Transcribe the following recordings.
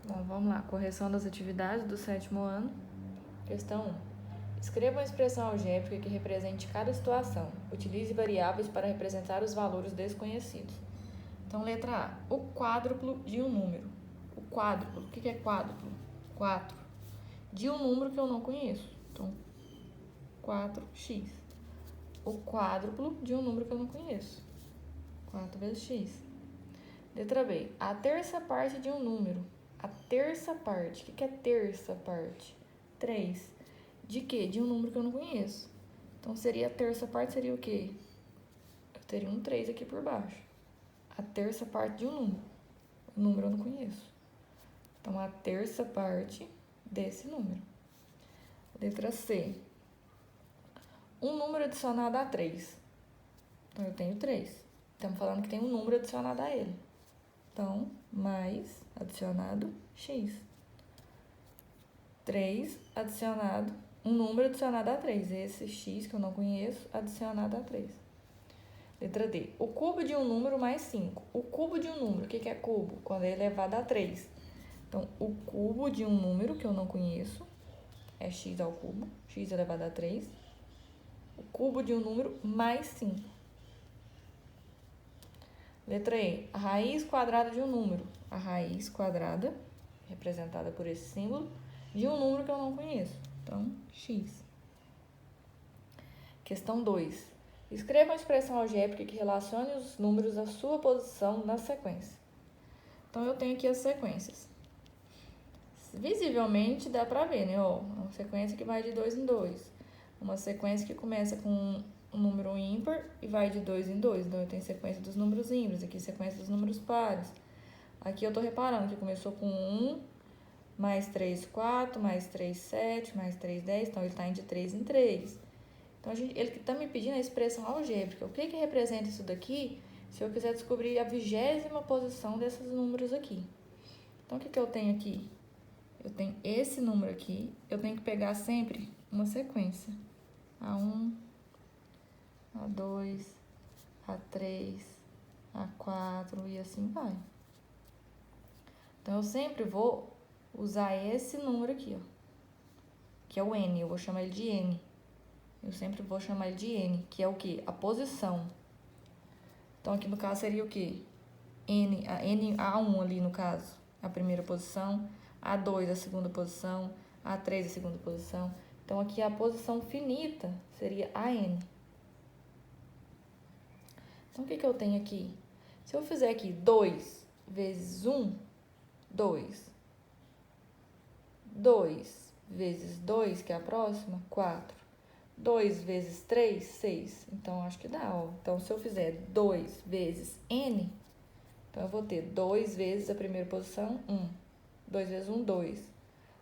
Bom, vamos lá. Correção das atividades do 7º ano. Questão 1. Escreva uma expressão algébrica que represente cada situação. Utilize variáveis para representar os valores desconhecidos. Então, letra A. O quádruplo de um número. O quádruplo. O que é quádruplo? 4. De um número que eu não conheço. Então, 4x. O quádruplo de um número que eu não conheço. 4 vezes x. Letra B. A terça parte de um número. A terça parte. O que é terça parte? 3. De quê? De um número que eu não conheço. Então, seria a terça parte seria o quê? Eu teria um 3 aqui por baixo. A terça parte de um número. O número eu não conheço. Então, a terça parte desse número. Letra C. Um número adicionado a 3. Então, eu tenho 3. Estamos falando que tem um número adicionado a ele. Então, mais adicionado x. 3 adicionado, um número adicionado a 3. Esse x que eu não conheço, adicionado a 3. Letra D. O cubo de um número mais 5. O cubo de um número, o que é cubo? Quando é elevado a 3. Então, o cubo de um número que eu não conheço é x ao cubo, x elevado a 3. O cubo de um número mais 5. Letra E. A raiz quadrada de um número. A raiz quadrada, representada por esse símbolo, de um número que eu não conheço. Então, x. Questão 2. Escreva uma expressão algébrica que relacione os números à sua posição na sequência. Então, eu tenho aqui as sequências. Visivelmente, dá pra ver, né? Ó, uma sequência que vai de 2 em 2. Uma sequência que começa com um número ímpar e vai de 2 em 2. Então, eu tenho sequência dos números ímpares, aqui sequência dos números pares. Aqui eu tô reparando que começou com 1, mais 3, 4, mais 3, 7, mais 3, 10. Então, ele tá indo de 3 em 3. Então, ele tá me pedindo a expressão algébrica. O que representa isso daqui se eu quiser descobrir a 20ª posição desses números aqui? Então, o que eu tenho aqui? Eu tenho esse número aqui. Eu tenho que pegar sempre uma sequência. A1, A2, A3, A4 e assim vai. Então, eu sempre vou usar esse número aqui, ó, que é o N. Eu vou chamar ele de N. Eu sempre vou chamar ele de N, que é o quê? A posição. Então, aqui no caso seria o quê? A1 ali no caso, a primeira posição. A2 a segunda posição. A3 a segunda posição. Então, aqui a posição finita seria AN. Então, o que eu tenho aqui? Se eu fizer aqui 2 vezes 1, 2. 2 vezes 2, que é a próxima, 4. 2 vezes 3, 6. Então, acho que dá, ó. Então, se eu fizer 2 vezes N, então eu vou ter 2 vezes a primeira posição, 1. 2 vezes 1, 2.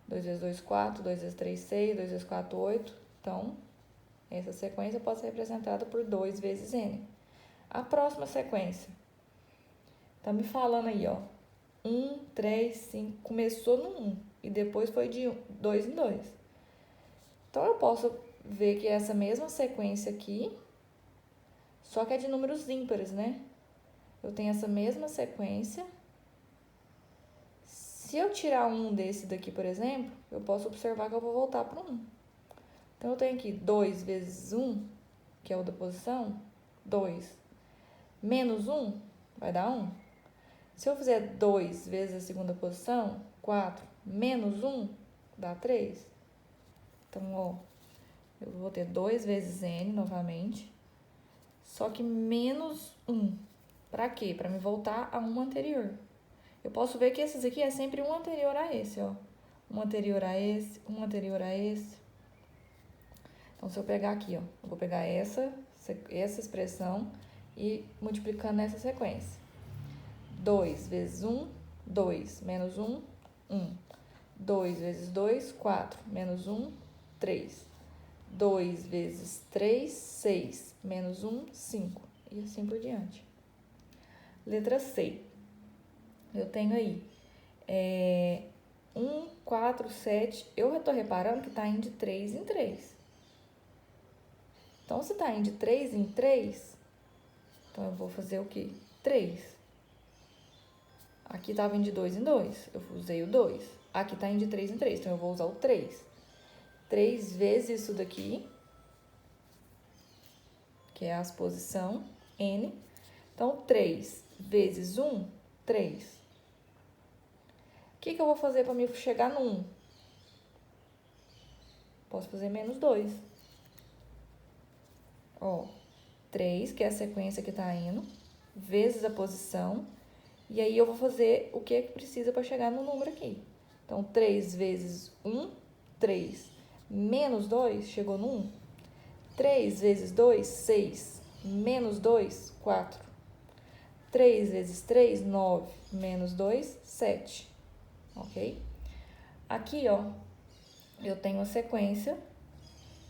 2 vezes 2, 4. 2 vezes 3, 6. 2 vezes 4, 8. Então, essa sequência pode ser representada por 2 vezes N. A próxima sequência. Tá me falando aí, ó. 1, 3, 5. Começou no 1 e depois foi de 2 em 2. Então, eu posso ver que essa mesma sequência aqui, só que é de números ímpares, né? Eu tenho essa mesma sequência. Se eu tirar um desse daqui, por exemplo, eu posso observar que eu vou voltar para 1. Então, eu tenho aqui 2 vezes 1, que é o da posição, 2. Menos 1, vai dar 1. Se eu fizer 2 vezes a segunda posição, 4. Menos 1, dá 3. Então, ó, eu vou ter 2 vezes N novamente, só que menos 1. Pra quê? Pra me voltar a um anterior. Eu posso ver que esses aqui é sempre um anterior a esse, ó. Um anterior a esse, um anterior a esse. Então, se eu pegar aqui, ó, eu vou pegar essa expressão e multiplicando nessa sequência. 2 vezes 1, 2. Menos 1, 1. 2 vezes 2, 4. Menos 1, 3. 2 vezes 3, 6. Menos 1, 5. E assim por diante. Letra C. Eu tenho aí 1, 4, 7. Eu já tô reparando que tá indo de 3 em 3. Então, se tá indo de 3 em 3, então eu vou fazer o quê? 3. Aqui estava indo de 2 em 2, eu usei o 2. Aqui está indo de 3 em 3, então eu vou usar o 3. 3 vezes isso daqui, que é a posição N. Então, 3 vezes 1, 3. O que eu vou fazer para me chegar no 1? Posso fazer menos 2. Ó, 3, que é a sequência que está indo, vezes a posição. E aí, eu vou fazer o que precisa para chegar no número aqui. Então, 3 vezes 1, 3. Menos 2, chegou no 1. 3 vezes 2, 6. Menos 2, 4. 3 vezes 3, 9. Menos 2, 7. Ok? Aqui, ó, eu tenho a sequência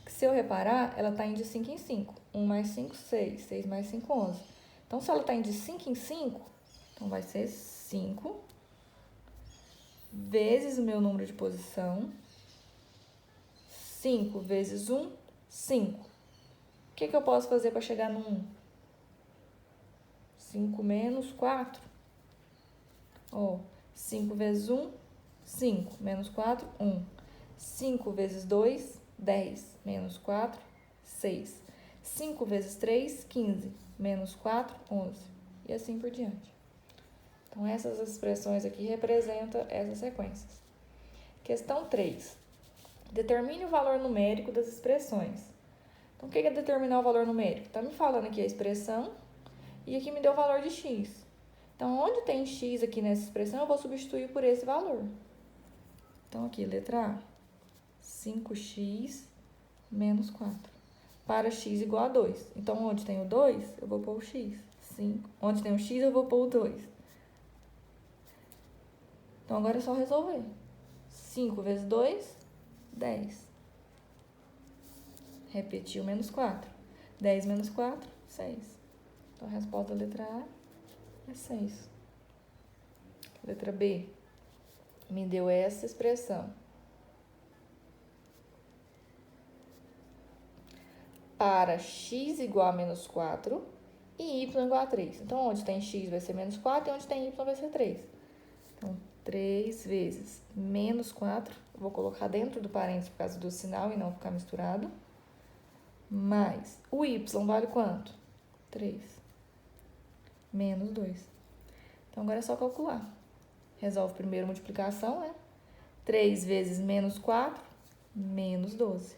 que, se eu reparar, ela está indo de 5 em 5. 1 mais 5, 6. 6 mais 5, 11. Então, se ela está indo de 5 em 5, então vai ser 5 vezes o meu número de posição. 5 vezes 1, 5. O que eu posso fazer para chegar no 1? 5 menos 4. Ó, 5 vezes 1, 5. Menos 4, 1. 5 vezes 2, 10. Menos 4, 6. 5 vezes 3, 15. Menos 4, 11. E assim por diante. Então, essas expressões aqui representam essas sequências. Questão 3. Determine o valor numérico das expressões. Então, o que é determinar o valor numérico? Está me falando aqui a expressão e aqui me deu o valor de x. Então, onde tem x aqui nessa expressão, eu vou substituir por esse valor. Então, aqui, letra A, 5x menos 4. Para x igual a 2. Então, onde tem o 2, eu vou pôr o x. 5. Onde tem o x, eu vou pôr o 2. Então, agora é só resolver. 5 vezes 2, 10. Repetiu menos 4. 10 menos 4, 6. Então, a resposta da letra A é 6. Letra B. Me deu essa expressão. Para x igual a menos 4 e y igual a 3. Então, onde tem x vai ser menos 4 e onde tem y vai ser 3. Então, 3 vezes menos 4. Eu vou colocar dentro do parênteses por causa do sinal e não ficar misturado. Mais o y vale quanto? 3. Menos 2. Então, agora é só calcular. Resolve primeiro a multiplicação, né? 3 vezes menos 4, menos 12.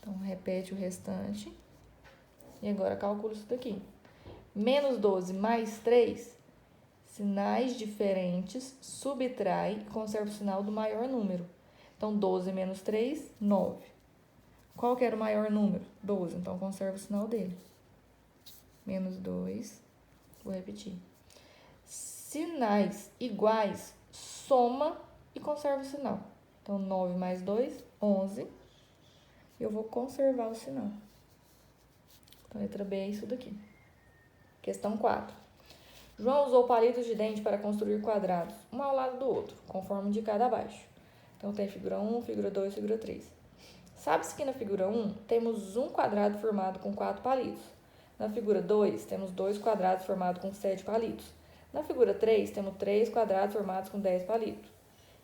Então, repete o restante. E agora calcula isso daqui. Menos 12 mais 3, sinais diferentes, subtrai e conserva o sinal do maior número. Então, 12 menos 3, 9. Qual que era o maior número? 12. Então, conserva o sinal dele. Menos 2. Vou repetir. Sinais iguais, soma e conserva o sinal. Então, 9 mais 2, 11. Eu vou conservar o sinal. Então, letra B é isso daqui. Questão 4. João usou palitos de dente para construir quadrados, um ao lado do outro, conforme indicado abaixo. Então, tem figura 1, figura 2, figura 3. Sabe-se que na figura 1, temos um quadrado formado com 4 palitos. Na figura 2, temos 2 quadrados formados com 7 palitos. Na figura 3, temos 3 quadrados formados com 10 palitos.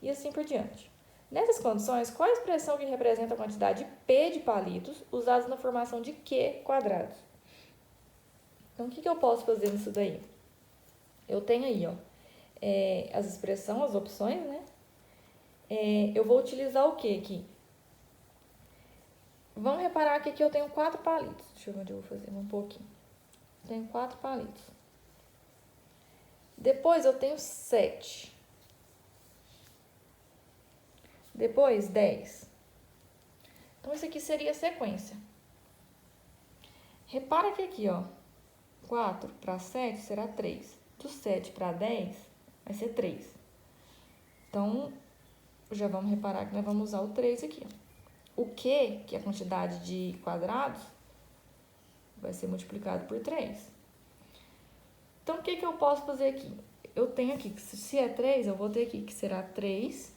E assim por diante. Nessas condições, qual a expressão que representa a quantidade P de palitos usados na formação de Q quadrados? Então, o que eu posso fazer nisso daí? Eu tenho aí, ó, as expressões, as opções, né? Eu vou utilizar o que aqui? Vamos reparar que aqui eu tenho 4 palitos. Deixa eu ver onde eu vou fazer um pouquinho. Tenho 4 palitos. Depois eu tenho 7. Depois 10. Então, isso aqui seria a sequência. Repara que aqui, ó, 4 para 7 será 3. Do 7 para 10 vai ser 3. Então, já vamos reparar que nós vamos usar o 3 aqui, ó. O Q, que é a quantidade de quadrados, vai ser multiplicado por 3. Então, o que eu posso fazer aqui? Eu tenho aqui, se é 3, eu vou ter aqui que será 3,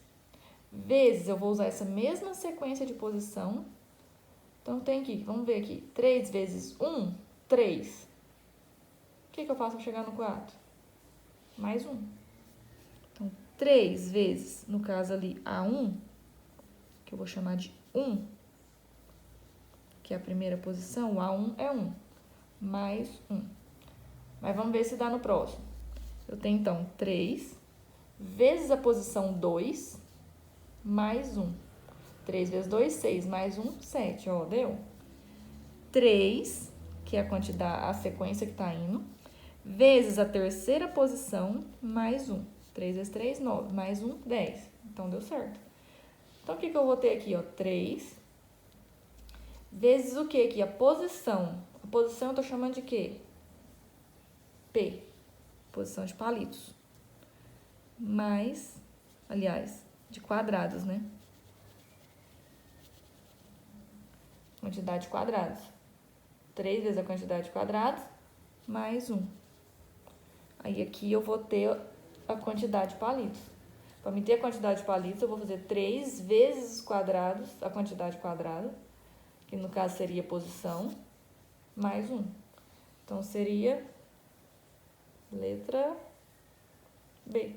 vezes, eu vou usar essa mesma sequência de posição. Então, tem aqui, vamos ver aqui, 3 vezes 1, 3. O que eu faço para chegar no 4? Mais 1. 3 vezes, no caso ali, A1, que eu vou chamar de 1, que é a primeira posição, o A1 é 1, mais 1. Mas vamos ver se dá no próximo. Eu tenho, então, 3 vezes a posição 2, mais 1. 3 vezes 2, 6, mais 1, 7, ó, deu? 3, que é a quantidade, a sequência que tá indo, vezes a terceira posição, mais 1. 3 vezes 3, 9, mais 1, 10. Então, deu certo. Então, o que eu vou ter aqui, ó? 3 vezes o que aqui? A posição. A posição eu tô chamando de quê? P. Posição de palitos. Mais, aliás, de quadrados, né? Quantidade de quadrados. 3 vezes a quantidade de quadrados, mais 1. Aí, aqui eu vou ter a quantidade de palitos. Para me ter a quantidade de palitos, eu vou fazer 3 vezes os quadrados, a quantidade quadrada, que no caso seria posição, mais 1. Então, seria letra B.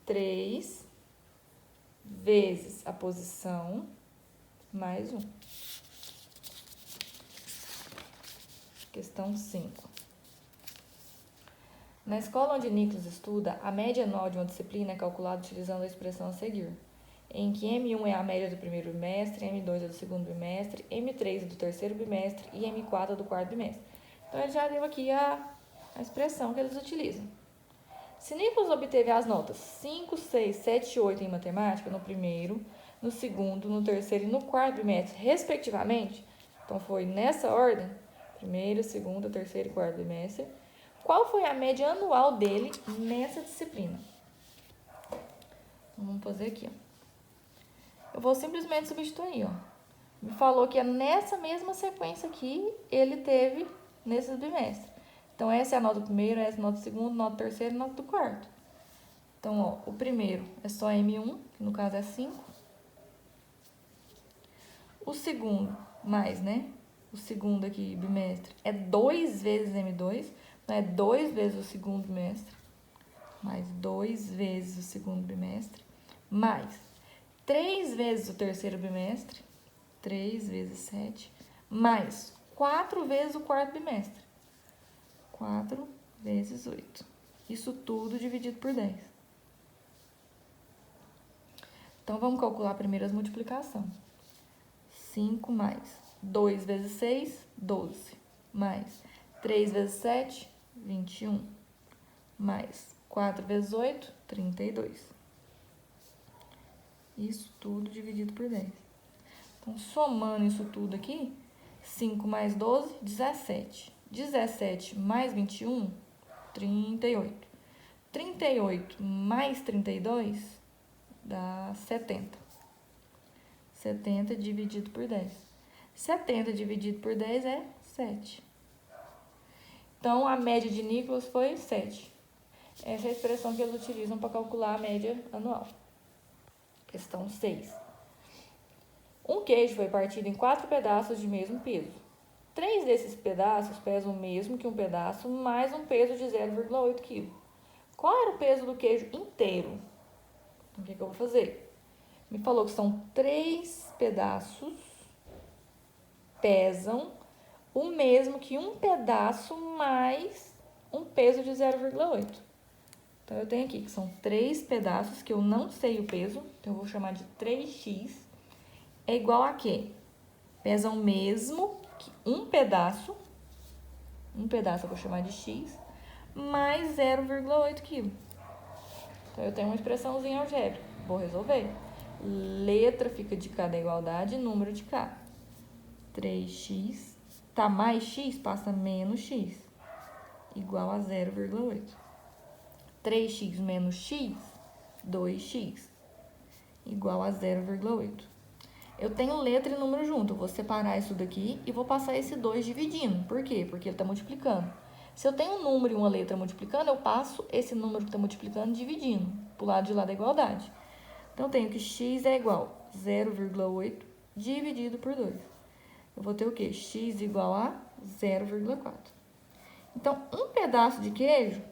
3 vezes a posição, mais 1. Questão 5. Na escola onde Nicolas estuda, a média anual de uma disciplina é calculada utilizando a expressão a seguir, em que M1 é a média do primeiro bimestre, M2 é do segundo bimestre, M3 é do terceiro bimestre e M4 é do quarto bimestre. Então, ele já deu aqui a expressão que eles utilizam. Se Nicolas obteve as notas 5, 6, 7 e 8 em matemática no primeiro, no segundo, no terceiro e no quarto bimestre, respectivamente, então foi nessa ordem, primeiro, segundo, terceiro e quarto bimestre, qual foi a média anual dele nessa disciplina? Então, vamos fazer aqui, ó. Eu vou simplesmente substituir, ó. Me falou que é nessa mesma sequência aqui ele teve nesses bimestres. Então, essa é a nota do primeiro, essa é a nota do segundo, nota do terceiro e nota do quarto. Então, ó, o primeiro é só M1, que no caso é 5. O segundo, mais, né? O segundo aqui, bimestre, é 2 vezes M2, então é 2 vezes o segundo bimestre, mais 2 vezes o segundo bimestre, mais 3 vezes o terceiro bimestre, 3 vezes 7, mais 4 vezes o quarto bimestre, 4 vezes 8. Isso tudo dividido por 10. Então, vamos calcular primeiro as multiplicações. 5 mais 2 vezes 6, 12. Mais 3 vezes 7, 21. Mais 4 vezes 8, 32. Isso tudo dividido por 10. Então, somando isso tudo aqui, 5 mais 12, 17. 17 mais 21, 38. 38 mais 32 dá 70. 70 dividido por 10. 70 dividido por 10 é 7. Então, a média de Nicolas foi 7. Essa é a expressão que eles utilizam para calcular a média anual. Questão 6. Um queijo foi partido em 4 pedaços de mesmo peso. 3 desses pedaços pesam o mesmo que um pedaço, mais um peso de 0,8 kg. Qual era o peso do queijo inteiro? Então, o que eu vou fazer? Me falou que são 3 pedaços, pesam o mesmo que um pedaço mais um peso de 0,8. Então, eu tenho aqui que são 3 pedaços, que eu não sei o peso, então eu vou chamar de 3x, é igual a quê? Pesa o mesmo que um pedaço eu vou chamar de x, mais 0,8 kg. Então, eu tenho uma expressãozinha algébrica, vou resolver. Letra fica de K da igualdade, número de K. 3x, tá mais x, passa menos x, igual a 0,8. 3x menos x, 2x, igual a 0,8. Eu tenho letra e número junto, eu vou separar isso daqui e vou passar esse 2 dividindo. Por quê? Porque ele está multiplicando. Se eu tenho um número e uma letra multiplicando, eu passo esse número que está multiplicando dividindo, pro lado de lá da igualdade. Então, eu tenho que x é igual a 0,8 dividido por 2. Eu vou ter o quê? X igual a 0,4. Então, um pedaço de queijo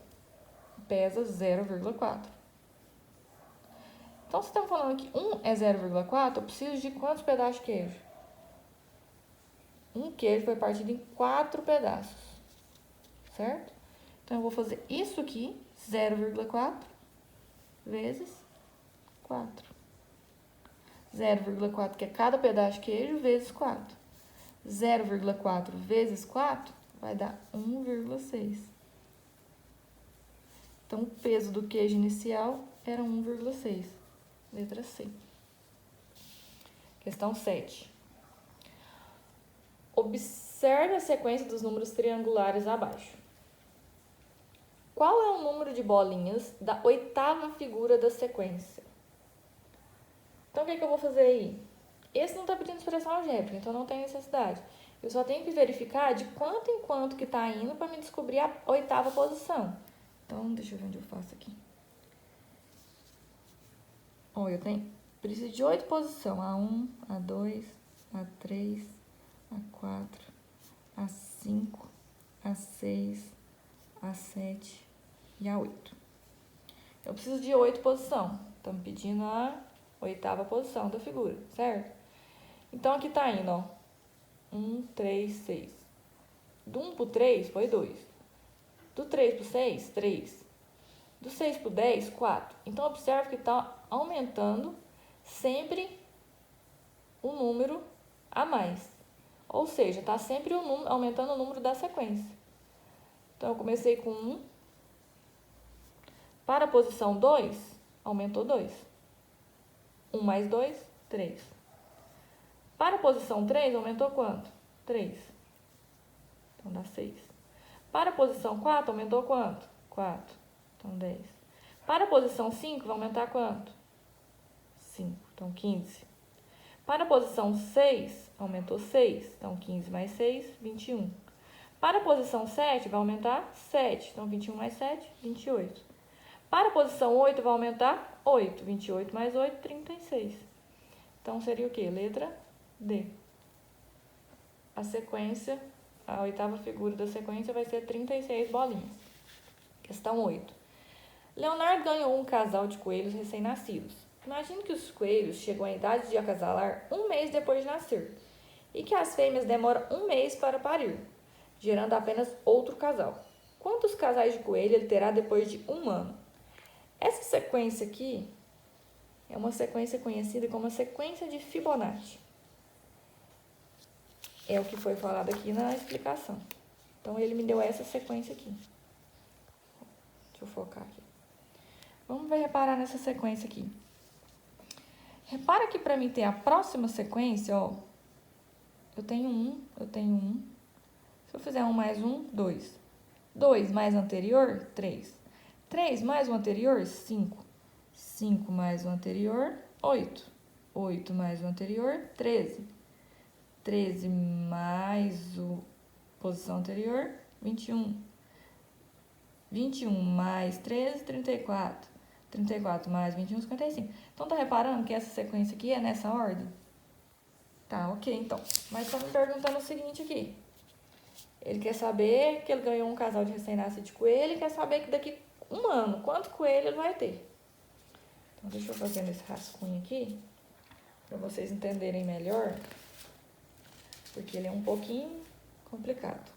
pesa 0,4. Então, se estamos falando que 1 é 0,4, eu preciso de quantos pedaços de queijo? Um queijo foi partido em 4 pedaços, certo? Então, eu vou fazer isso aqui, 0,4 vezes 4. 0,4, que é cada pedaço de queijo, vezes 4. 0,4 vezes 4 vai dar 1,6. Então, o peso do queijo inicial era 1,6. Letra C. Questão 7. Observe a sequência dos números triangulares abaixo. Qual é o número de bolinhas da 8ª figura da sequência? Então, o que eu vou fazer aí? Esse não está pedindo expressão algébrica, então não tem necessidade. Eu só tenho que verificar de quanto em quanto que está indo para me descobrir a 8ª posição. Então, deixa eu ver onde eu faço aqui. Ó, preciso de 8 posições. A1, A2, A3, A4, A5, A6, A7 e A8. Eu preciso de 8 posições. Estamos pedindo a 8ª posição da figura, certo? Então, aqui tá indo, ó. 1, 3, 6. Do 1 pro 3 foi 2. Do 3 pro 6, 3. Do 6 pro 10, 4. Então, observe que está aumentando sempre o número a mais. Ou seja, está sempre aumentando o número da sequência. Então, eu comecei com 1. Para a posição 2, aumentou 2. 1 mais 2, 3. Para a posição 3, aumentou quanto? 3. Então, dá 6. Para a posição 4, aumentou quanto? 4. Então, 10. Para a posição 5, vai aumentar quanto? 5. Então, 15. Para a posição 6, aumentou 6. Então, 15 mais 6, 21. Para a posição 7, vai aumentar 7. Então, 21 mais 7, 28. Para a posição 8, vai aumentar 8. 28 mais 8, 36. Então, seria o quê? Letra D. A sequência, a 8ª figura da sequência vai ser 36 bolinhas. Questão 8. Leonardo ganhou um casal de coelhos recém-nascidos. Imagine que os coelhos chegam à idade de acasalar um mês depois de nascer e que as fêmeas demoram um mês para parir, gerando apenas outro casal. Quantos casais de coelho ele terá depois de um ano? Essa sequência aqui é uma sequência conhecida como a sequência de Fibonacci. É o que foi falado aqui na explicação. Então, ele me deu essa sequência aqui. Deixa eu focar aqui. Vamos reparar nessa sequência aqui. Repara que para mim ter a próxima sequência, ó, eu tenho 1. Se eu fizer 1 mais 1, 2. 2 mais o anterior, 3. 3 mais o anterior, 5. 5 mais o anterior, 8. 8 mais o anterior, 13. 13 mais a posição anterior, 21. 21 mais 13, 34. 34 mais 21, 55. Então, tá reparando que essa sequência aqui é nessa ordem? Tá, ok, então. Mas estão me perguntando o seguinte aqui. Ele quer saber que ele ganhou um casal de recém-nascido de coelho e quer saber que daqui um ano, quanto coelho ele vai ter. Então, deixa eu fazer esse rascunho aqui, para vocês entenderem melhor, porque ele é um pouquinho complicado.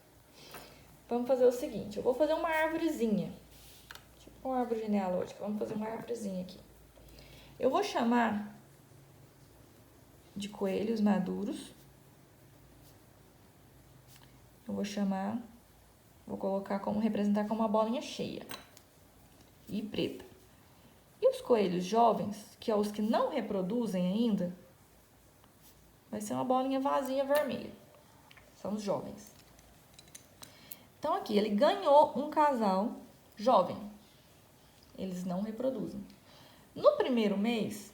Vamos fazer o seguinte, eu vou fazer uma árvorezinha, tipo uma árvore genealógica, vamos fazer uma árvorezinha aqui. Eu vou chamar de coelhos maduros, vou colocar representar como uma bolinha cheia e preta. E os coelhos jovens, que são os que não reproduzem ainda, vai ser uma bolinha vazia vermelha. São os jovens. Então, aqui, ele ganhou um casal jovem. Eles não reproduzem. No primeiro mês,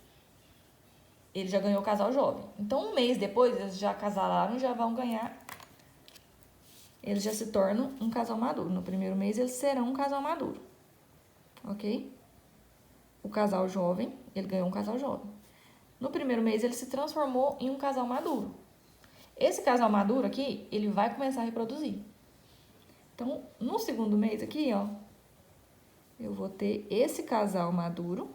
ele já ganhou o casal jovem. Então, um mês depois, eles já casalaram e já vão ganhar. Eles já se tornam um casal maduro. No primeiro mês, eles serão um casal maduro. Ok? O casal jovem, ele ganhou um casal jovem. No primeiro mês, ele se transformou em um casal maduro. Esse casal maduro aqui, ele vai começar a reproduzir. Então, no segundo mês aqui, ó, eu vou ter esse casal maduro.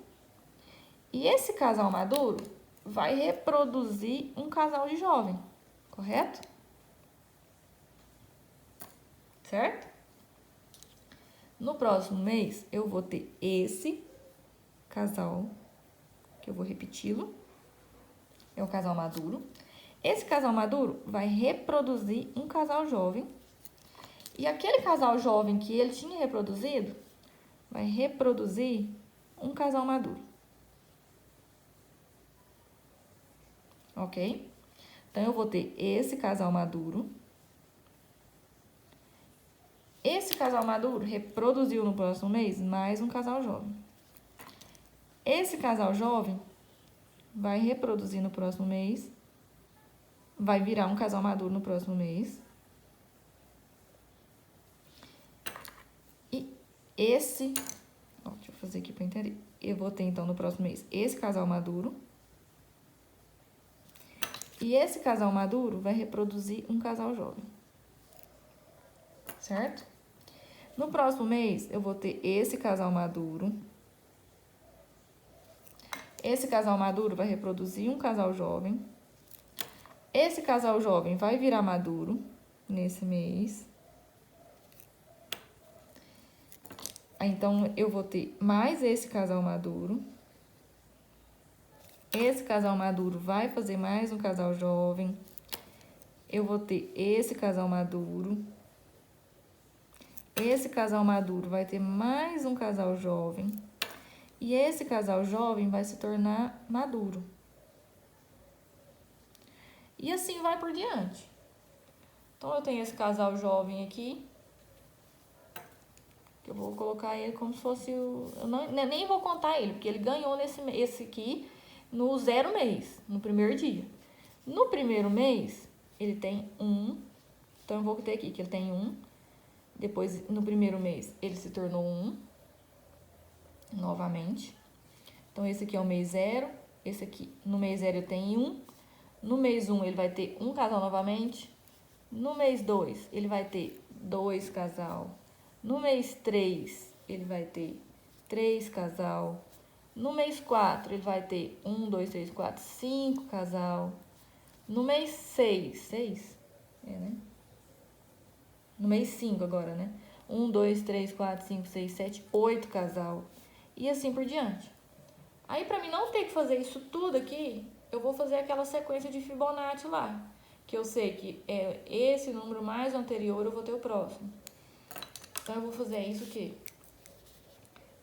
E esse casal maduro vai reproduzir um casal de jovem, correto? Certo? No próximo mês, eu vou ter esse casal, que eu vou repeti-lo. É o casal maduro. Esse casal maduro vai reproduzir um casal jovem. E aquele casal jovem que ele tinha reproduzido, vai reproduzir um casal maduro. Ok? Então, eu vou ter esse casal maduro. Esse casal maduro reproduziu no próximo mês mais um casal jovem. Esse casal jovem vai reproduzir no próximo mês, vai virar um casal maduro no próximo mês. E esse, ó, deixa eu fazer aqui para entender. Eu vou ter, então, no próximo mês, esse casal maduro. E esse casal maduro vai reproduzir um casal jovem. Certo? No próximo mês, eu vou ter esse casal maduro. Esse casal maduro vai reproduzir um casal jovem. Esse casal jovem vai virar maduro nesse mês. Então, eu vou ter mais esse casal maduro. Esse casal maduro vai fazer mais um casal jovem. Eu vou ter esse casal maduro. Esse casal maduro vai ter mais um casal jovem. E esse casal jovem vai se tornar maduro. E assim vai por diante. Então, eu tenho esse casal jovem aqui. Que eu vou colocar ele como se fosse o... Eu nem vou contar ele, porque ele ganhou esse aqui no 0 mês, no primeiro dia. No primeiro mês, ele tem 1. Então, eu vou ter aqui que ele tem 1. Depois, no primeiro mês, ele se tornou 1. Novamente. Então, esse aqui é o mês 0. Esse aqui, no mês 0, ele tem 1. No mês 1, ele vai ter um casal novamente. No mês 2, ele vai ter 2 casal. No mês 3, ele vai ter 3 casal. No mês 4, ele vai ter 1, 2, 3, 4, 5 casal. No mês 6, né? No mês 5 agora, né? 1, 2, 3, 4, 5, 6, 7, 8 casal. E assim por diante. Aí, pra mim não ter que fazer isso tudo aqui, eu vou fazer aquela sequência de Fibonacci lá. Que eu sei que é esse número mais anterior, eu vou ter o próximo. Então, eu vou fazer isso aqui.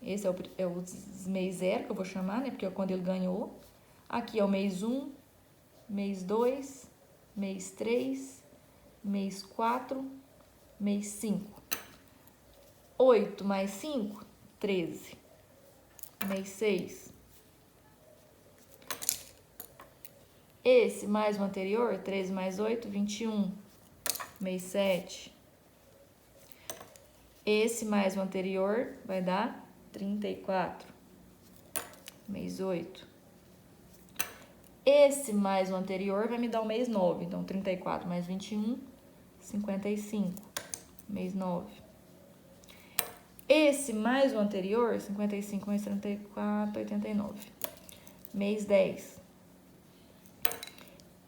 Esse é o mês 0, que eu vou chamar, né? Porque é quando ele ganhou. Aqui é o mês 1, mês 2, mês 3, mês 4, mês 5. 8 mais 5, 13. Mês 6. Esse mais o anterior, 13 mais 8, 21. Mês 7. Esse mais o anterior vai dar 34. Mês 8. Esse mais o anterior vai me dar o mês 9. Então, 34 mais 21, 55. Mês 9. Esse mais o anterior, 55 mais 34, 89. Mês 10.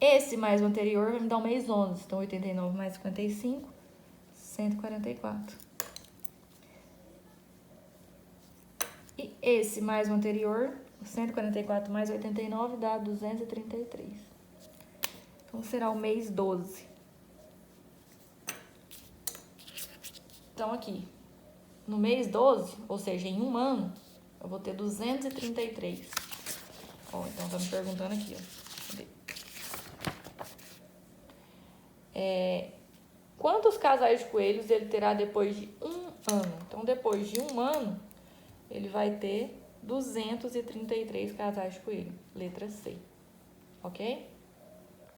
Esse mais o anterior vai me dar o mês 11. Então, 89 mais 55, 144. E esse mais o anterior, 144 mais 89 dá 233. Então, será o mês 12. Então, aqui, no mês 12, ou seja, em um ano, eu vou ter 233. Ó, então, tá me perguntando aqui, ó. Cadê? Quantos casais de coelhos ele terá depois de um ano? Então, depois de um ano, ele vai ter 233 casais de coelho. Letra C. Ok?